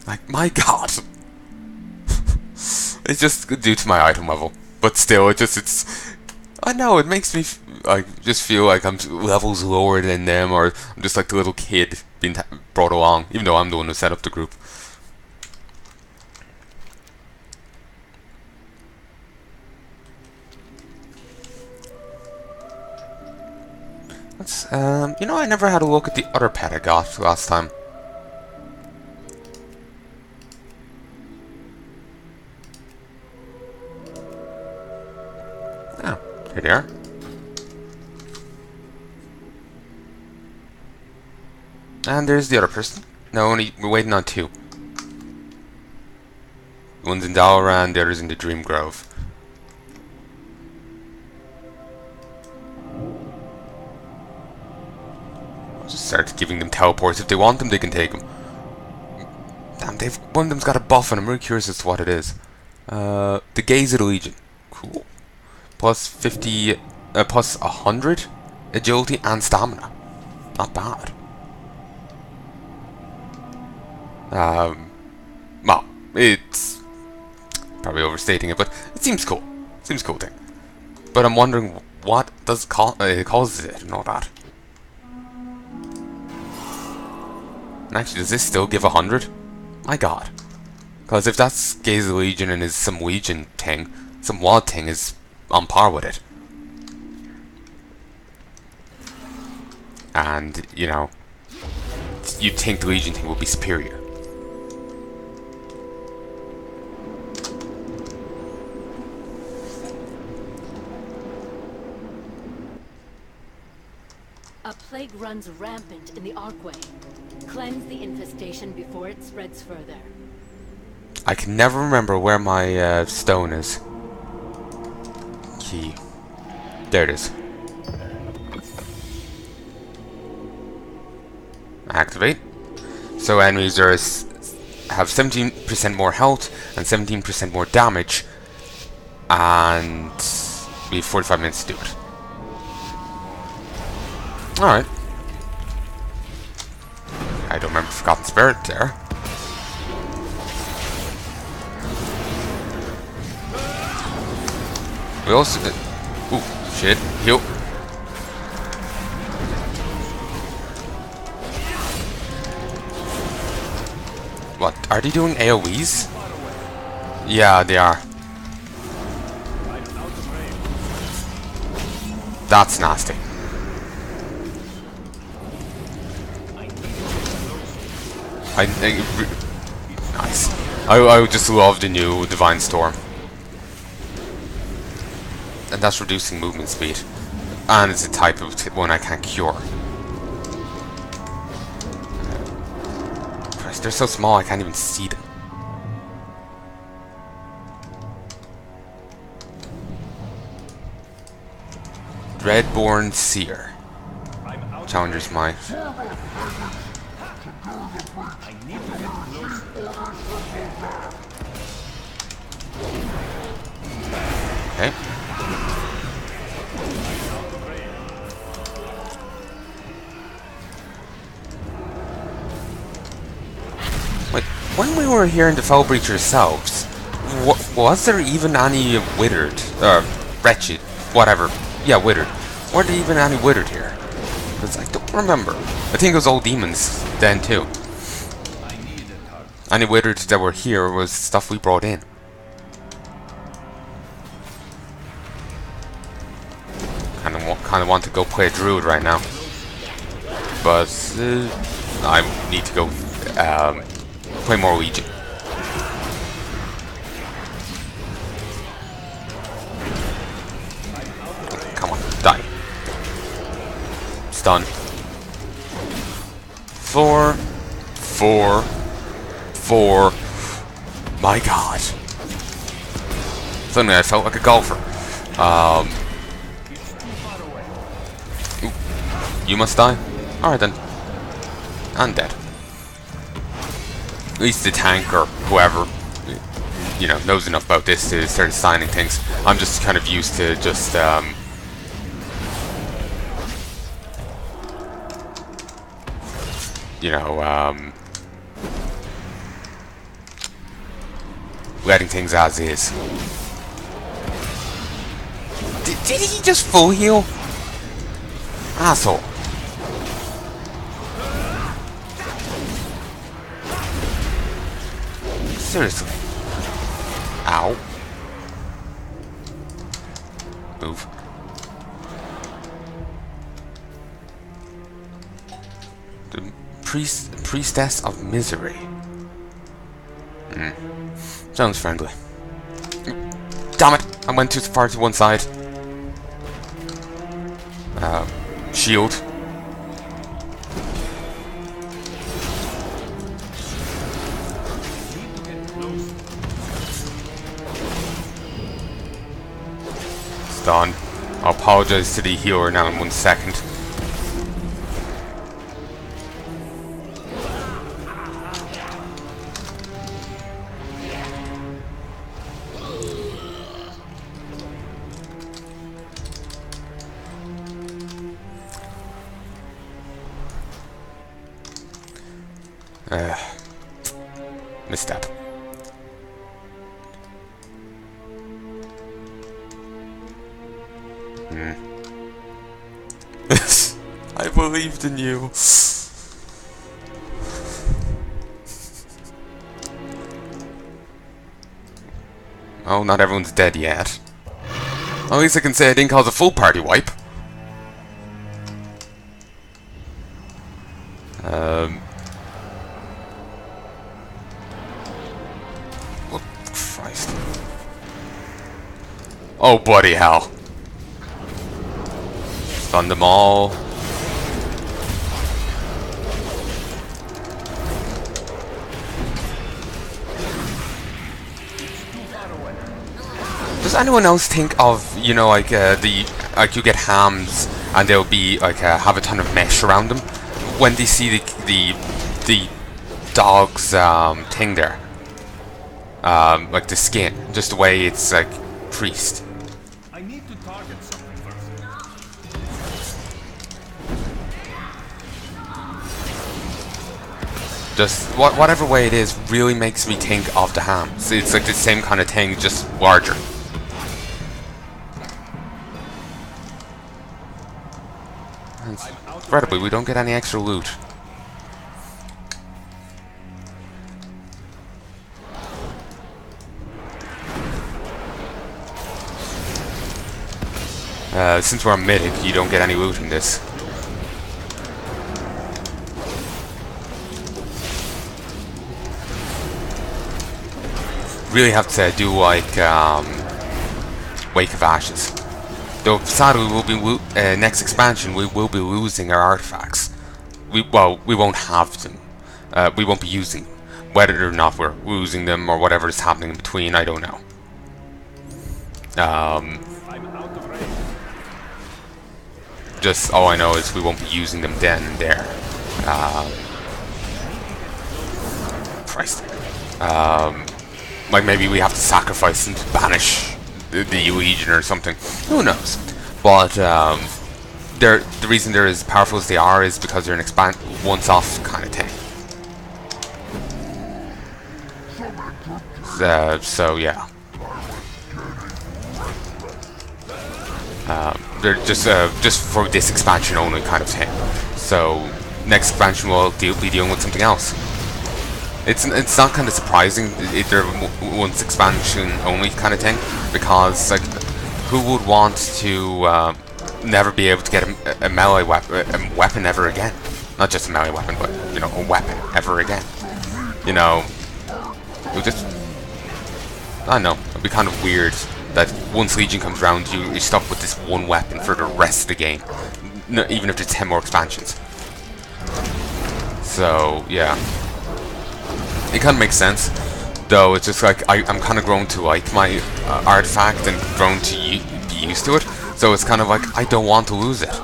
Like, my god! It's just due to my item level. But still, it's... I know, it makes me just feel like I'm levels lower than them, or I'm just like the little kid being brought along, even though I'm the one who set up the group. Let's, you know, I never had a look at the other pet I got last time. Oh, here they are. And there's the other person. No, only we're waiting on two. One's in Val'sharah, the other's in the Dream Grove. I'll just start giving them teleports. If they want them, they can take them. Damn, one of them's got a buff, and I'm really curious as to what it is. The Gaze of the Legion. Cool. Plus 50, plus 100 agility and stamina. Not bad. Well, it's probably overstating it, but it seems cool. Seems a cool thing. But I'm wondering what does causes it and all that. And actually, does this still give 100? My god. Because if that's Gaze of the Legion and is some Legion thing, some WoD thing is on par with it. And, you know, you'd think the Legion thing would be superior. A plague runs rampant in the Archway. Cleanse the infestation before it spreads further. I can never remember where my stone is. Key. There it is. Activate. So enemies are have 17% more health and 17% more damage, and we have 45 minutes to do it. Alright. I don't remember Forgotten Spirit there. We also did... Ooh, shit. Heal. What? Are they doing AoEs? Yeah, they are. That's nasty. Nice. I just love the new Divine Storm. And that's reducing movement speed. And it's a type of one I can't cure. Christ, they're so small I can't even see them. Dreadborn Seer. Challenger's Might. Okay. Wait, when we were here in the Fell Breach ourselves, was there even any Withered? Wretched? Whatever. Yeah, Withered. Were there even any Withered here? Because I don't remember. I think it was all demons then too. Any Withered that were here was stuff we brought in. Kind of want to go play a druid right now, but I need to go play more Legion. Come on, die. Stun. 4, 4, 4. My God. Suddenly I felt like a golfer. You must die? Alright then. I'm dead. At least the tank or whoever, you know, knows enough about this to start assigning things. I'm just kind of used to just, you know, letting things as is. Did he just full heal? Asshole. Seriously. Ow. Move. The priestess of misery. Sounds friendly. Damn it! I went too far to one side. Shield. It's done. I'll apologize to the healer now in 1 second. Misstep. I believed in you. Oh, not everyone's dead yet. At least I can say I didn't cause a full party wipe. Oh, Christ. Oh, bloody hell. Stun them all. Does anyone else think of, you know, like you get hams and they'll be like have a ton of mesh around them when they see the dog's thing there, like the skin, just the way it's like creased. I need to target something first. Just whatever way it is really makes me think of the hams. It's like the same kind of thing, just larger. Incredibly, we don't get any extra loot. Since we're on Mythic, you don't get any loot in this. Really have to say I do like Wake of Ashes. Though sadly we will be next expansion we will be losing our artifacts. We won't have them. We won't be using them. Whether or not we're losing them or whatever is happening in between, I don't know. Just all I know is we won't be using them then and there. Christ. Like maybe we have to sacrifice them to banish the Legion or something. Who knows? But the reason they're as powerful as they are is because they're an once-off kind of thing. So yeah. They're just for this expansion only kind of thing. So next expansion will be dealing with something else. It's not kind of surprising if they're once expansion only kind of thing, because like who would want to never be able to get a melee weapon ever again? Not just a melee weapon, but you know, a weapon ever again. You know, it would just, I don't know, it'd be kind of weird that once Legion comes around, you're stuck with this one weapon for the rest of the game, even if there's 10 more expansions. So yeah. It kind of makes sense, though it's just like I'm kind of grown to like my artifact and grown to be used to it, so it's kind of like I don't want to lose it.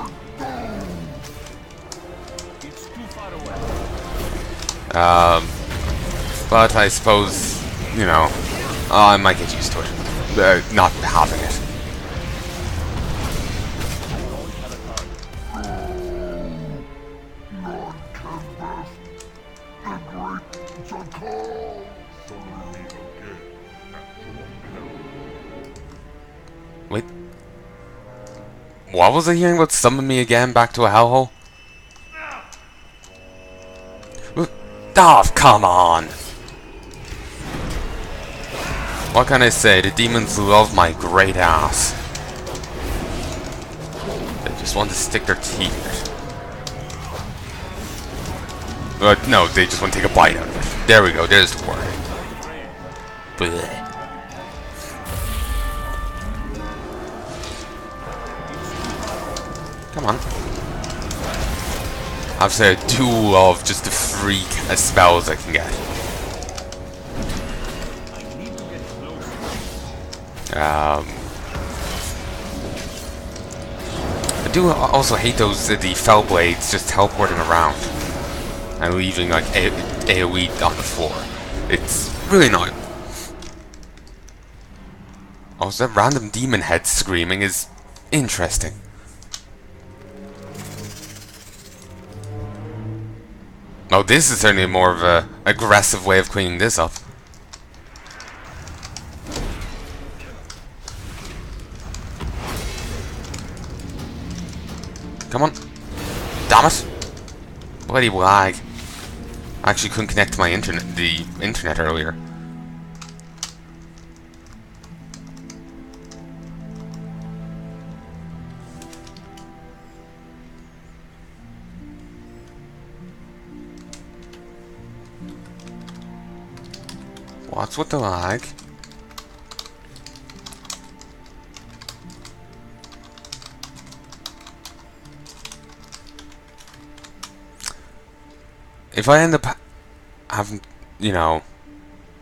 But I suppose, you know, I might get used to it, not having it. Wait. What was I hearing about summon me again back to a hellhole? Oh, come on! What can I say? The demons love my great ass. They just want to stick their teeth in it. No, they just want to take a bite out of it. There we go, there's the word. Blech. Come on. Obviously, I do love just the free spells I can get. I do also hate those the fell blades just teleporting around and leaving like AoE on the floor. It's really annoying. Also, that random demon head screaming is interesting. Oh, this is certainly more of a aggressive way of cleaning this up. Come on. Damn it. Bloody lag. I actually couldn't connect to my internet earlier. What's with the lag? If I end up having, you know,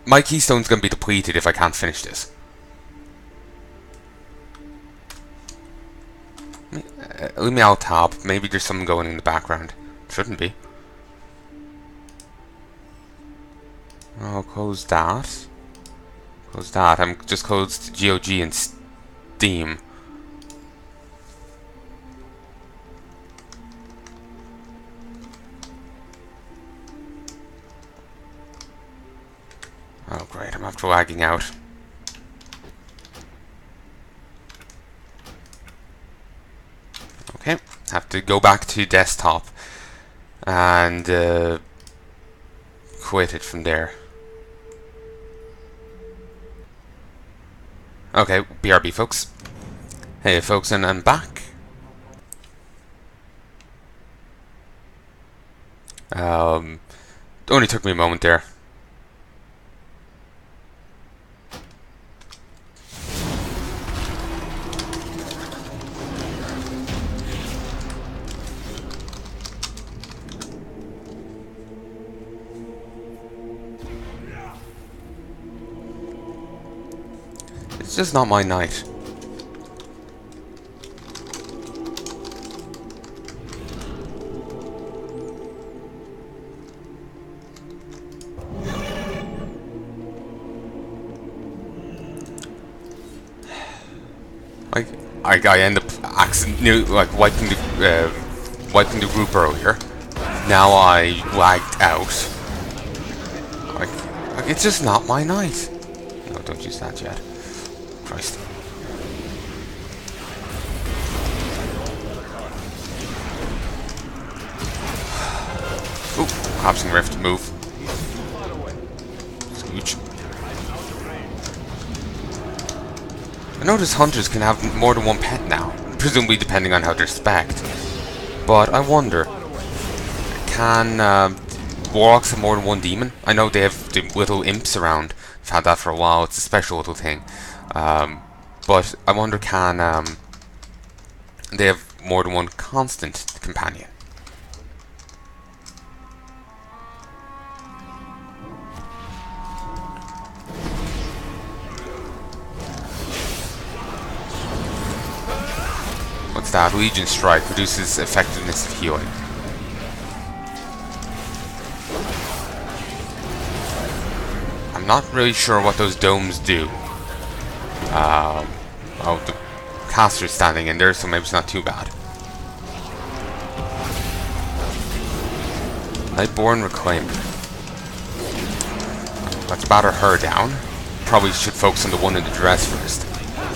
my keystone's gonna be depleted if I can't finish this. Leave me out tab. Maybe there's something going in the background. Shouldn't be. I'll close that. Close that. I'm just closed GOG and Steam. Oh great, I'm after lagging out. Okay, have to go back to desktop and quit it from there. Okay, BRB folks. Hey folks, and I'm back. Only took me a moment there. It's just not my night. I end up accidentally wiping the group earlier. Now I lagged out. Like it's just not my night. No, don't use that yet. Christ. Ooh, Hobson Rift, move. Scooch. I notice hunters can have more than one pet now, presumably depending on how they're spec'd. But I wonder, can warlocks have more than one demon? I know they have the little imps around. I've had that for a while. It's a special little thing. But I wonder, can they have more than one constant companion? What's that? Legion Strike reduces effectiveness of healing. I'm not really sure what those domes do. Oh, the caster's standing in there, so maybe it's not too bad. Lightborn Reclaimer. Let's batter her down. Probably should focus on the one in the dress first.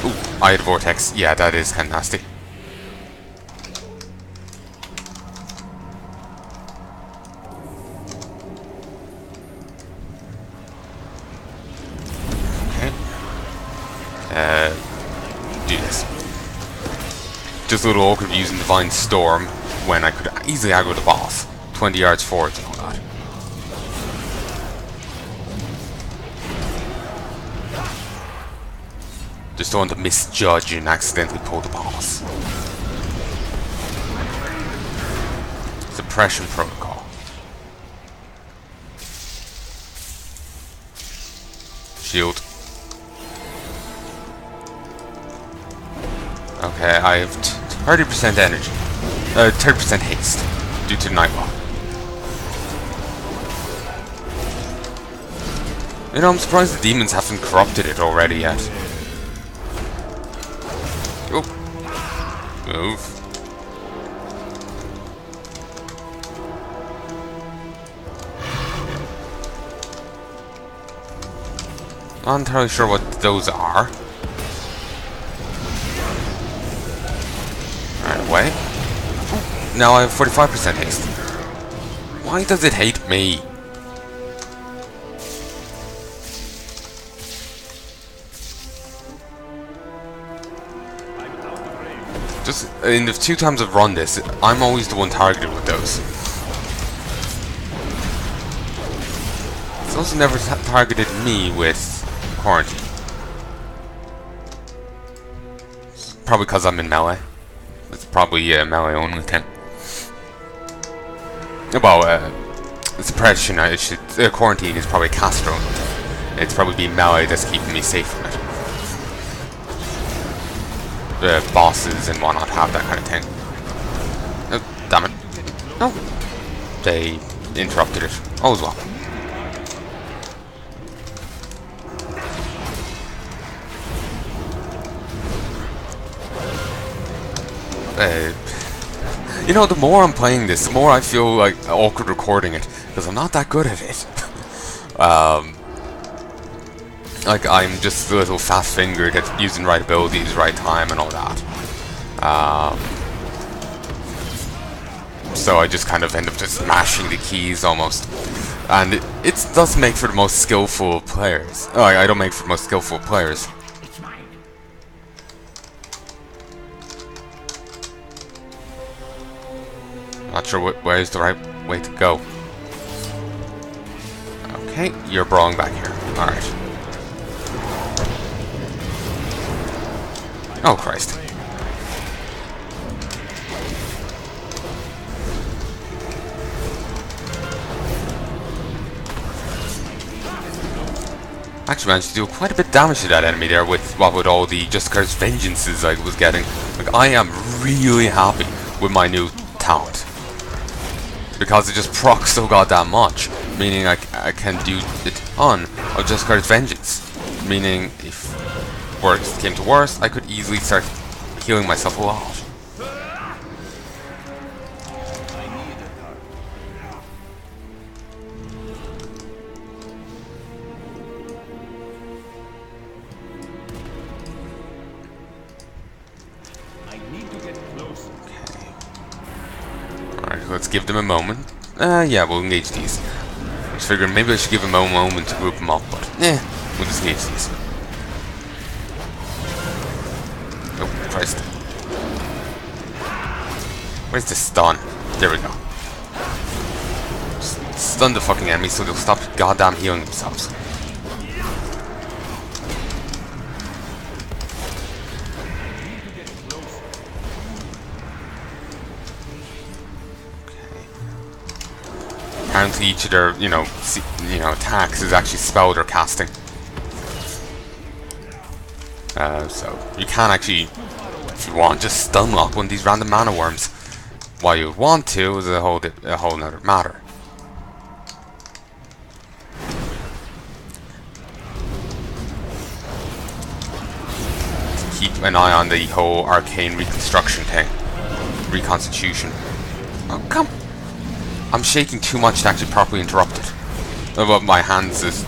Ooh, I had vortex. Yeah, that is kind of nasty. Okay. Do this. Just a little awkward using Divine Storm when I could easily aggro the boss 20 yards forward and all that. Just don't want to misjudge and accidentally pull the boss. Suppression protocol. Shield. Okay, I have 30% energy. 30% haste due to Nightwalk. You know, I'm surprised the demons haven't corrupted it already yet. Oh. Move. Not entirely sure what those are. Right away. Now I have 45% haste. Why does it hate me? Just in the 2 times I've run this, I'm always the one targeted with those. It's also never targeted me with quarantine. It's probably because I'm in melee. It's probably melee only thing. Well, suppression, quarantine is probably caster only. It's probably be melee that's keeping me safe from it. The bosses and whatnot have that kind of thing. Oh, damn it. No. They interrupted it. All as well. You know, the more I'm playing this, the more I feel like awkward recording it, because I'm not that good at it. Like, I'm just a little fast-fingered at using right abilities, right time, and all that. So I just kind of end up just mashing the keys almost. And it does make for the most skillful players. Oh, I don't make for the most skillful players. Not sure where's the right way to go. Okay, you're brawling back here. Alright. Oh, Christ. Actually managed to do quite a bit of damage to that enemy there with all the Just Curse Vengeances I was getting. Like, I am really happy with my new talent. Because it just procs so goddamn much. Meaning I can do a ton of Just Curse Vengeance. Meaning if worst came to worst, I could easily start healing myself a lot. Let's give them a moment. Yeah, we'll engage these. I was figuring maybe I should give them a moment to group them up, but we'll just engage these. Oh, Christ. Where's the stun? There we go. Just stun the fucking enemy so they'll stop goddamn healing themselves. Apparently each of their, attacks is actually spelled or casting. So you can actually, if you want, just stun lock one of these random mana worms. Why you want to is a whole nother matter. Keep an eye on the whole arcane reconstruction thing, reconstitution. Oh, come. I'm shaking too much to actually properly interrupt it. But my hands is